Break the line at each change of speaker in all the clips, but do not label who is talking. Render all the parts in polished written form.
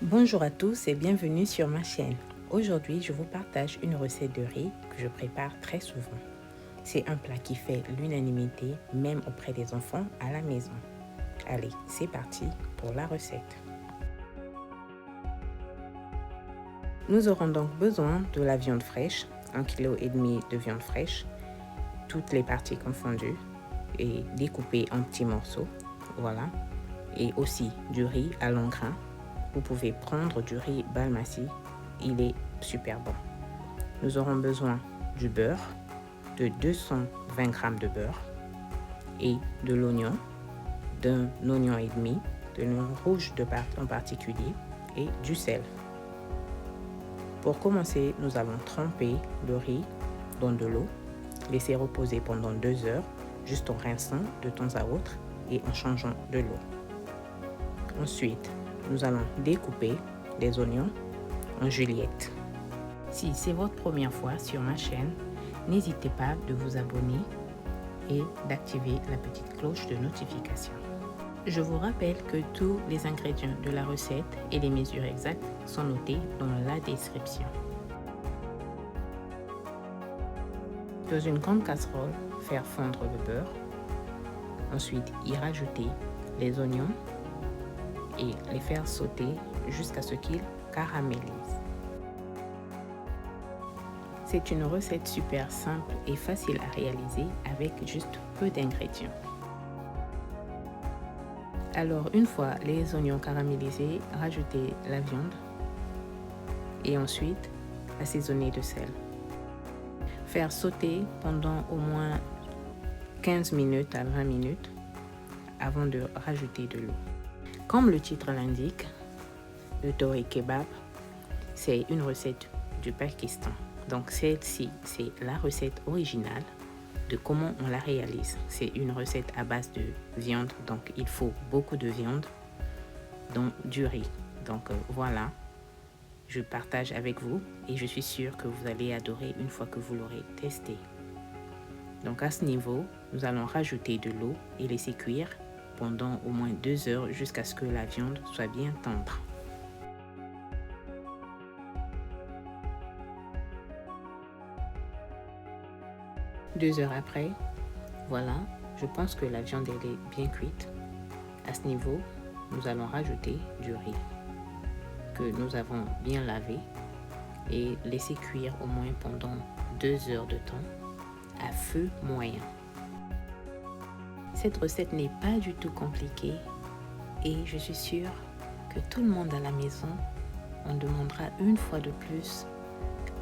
Bonjour à tous et bienvenue sur ma chaîne. Aujourd'hui, je vous partage une recette de riz que je prépare très souvent. C'est un plat qui fait l'unanimité, même auprès des enfants à la maison. Allez, c'est parti pour la recette. Nous aurons donc besoin de la viande fraîche, 1,5 kg de viande fraîche, toutes les parties confondues et découpées en petits morceaux. Voilà. Et aussi du riz à long grain. Vous pouvez prendre du riz basmati, il est super bon. Nous aurons besoin du beurre, de 220 g de beurre et de l'oignon, d'un oignon et demi, de l'oignon rouge en particulier et du sel. Pour commencer, nous allons tremper le riz dans de l'eau, laisser reposer pendant 2 heures, juste en rinçant de temps à autre et en changeant de l'eau. Ensuite, nous allons découper les oignons en juliettes. Si c'est votre première fois sur ma chaîne, n'hésitez pas de vous abonner et d'activer la petite cloche de notification. Je vous rappelle que tous les ingrédients de la recette et les mesures exactes sont notés dans la description. Dans une grande casserole, faire fondre le beurre. Ensuite, y rajouter les oignons et les faire sauter jusqu'à ce qu'ils caramélisent. C'est une recette super simple et facile à réaliser avec juste peu d'ingrédients. Alors, une fois les oignons caramélisés, rajoutez la viande et ensuite assaisonner de sel. Faire sauter pendant au moins 15 minutes à 20 minutes avant de rajouter de l'eau. Comme le titre l'indique, le dohé kebab, c'est une recette du Pakistan. Donc celle-ci, c'est la recette originale de comment on la réalise. C'est une recette à base de viande, donc il faut beaucoup de viande dans du riz. Donc voilà, je partage avec vous et je suis sûre que vous allez adorer une fois que vous l'aurez testé. Donc à ce niveau, nous allons rajouter de l'eau et laisser cuire pendant au moins 2 heures jusqu'à ce que la viande soit bien tendre. Deux heures après, voilà, je pense que la viande elle est bien cuite. À ce niveau, nous allons rajouter du riz que nous avons bien lavé et laisser cuire au moins pendant 2 heures de temps à feu moyen. Cette recette n'est pas du tout compliquée et je suis sûre que tout le monde à la maison en demandera une fois de plus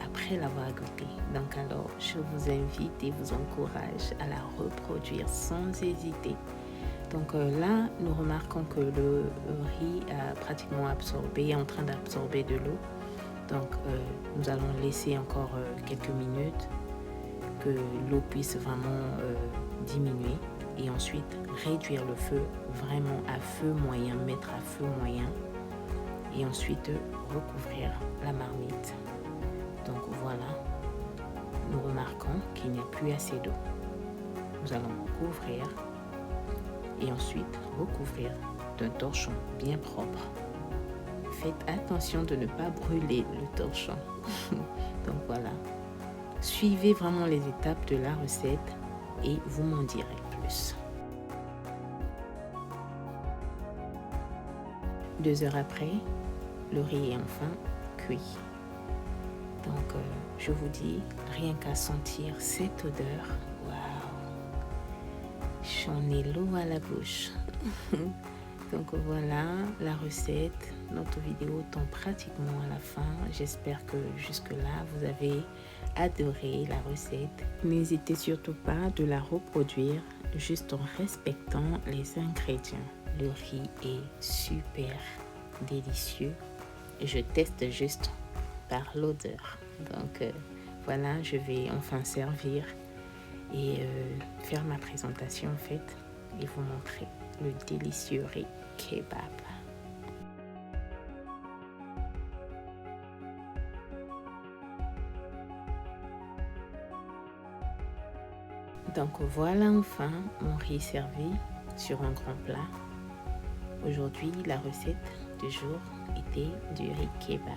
après l'avoir goûté. Donc alors, je vous invite et vous encourage à la reproduire sans hésiter. Donc là, nous remarquons que le riz a pratiquement absorbé, est en train d'absorber de l'eau. Donc nous allons laisser encore quelques minutes que l'eau puisse vraiment diminuer et ensuite réduire le feu vraiment à feu moyen, mettre à feu moyen et ensuite recouvrir la marmite. Donc voilà, nous remarquons qu'il n'y a plus assez d'eau. Nous allons couvrir et ensuite recouvrir d'un torchon bien propre. Faites attention de ne pas brûler le torchon. Donc voilà, suivez vraiment les étapes de la recette et vous m'en direz plus. 2 heures après, le riz est enfin cuit. Donc je vous dis, rien qu'à sentir cette odeur, waouh, j'en ai l'eau à la bouche. Donc voilà la recette. Notre vidéo tombe pratiquement à la fin. J'espère que jusque-là, vous avez adoré la recette. N'hésitez surtout pas de la reproduire juste en respectant les ingrédients. Le riz est super délicieux. Je teste juste par l'odeur. Donc voilà, je vais enfin servir et faire ma présentation en fait et vous montrer le délicieux riz kebab. Donc voilà enfin mon riz servi sur un grand plat. Aujourd'hui, la recette, du jour était du riz kebab.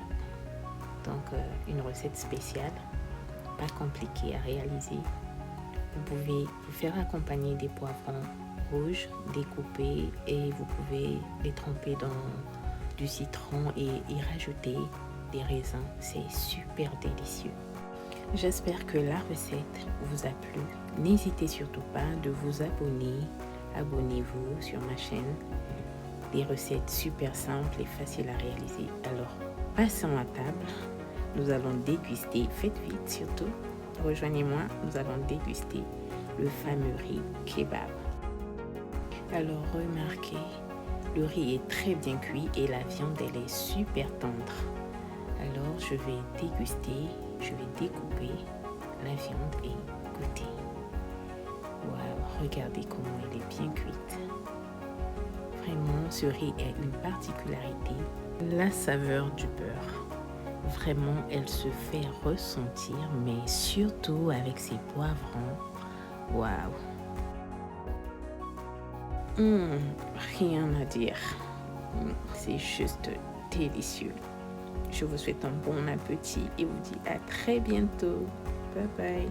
Donc, une recette spéciale, pas compliquée à réaliser. Vous pouvez vous faire accompagner des poivrons rouges découpés et vous pouvez les tremper dans du citron et y rajouter des raisins. C'est super délicieux. J'espère que la recette vous a plu. N'hésitez surtout pas de vous abonner. Abonnez-vous sur ma chaîne. Des recettes super simples et faciles à réaliser. Alors, passons à table. Nous allons déguster. Faites vite surtout. Rejoignez-moi. Nous allons déguster le fameux riz kebab. Alors, remarquez, le riz est très bien cuit et la viande, elle est super tendre. Alors, je vais déguster, je vais découper la viande et goûter. Waouh, regardez comment elle est bien cuite. Vraiment, ce riz a une particularité, la saveur du beurre. Vraiment, elle se fait ressentir, mais surtout avec ses poivrons. Waouh. Rien à dire. C'est juste délicieux. Je vous souhaite un bon appétit et vous dis à très bientôt. Bye bye.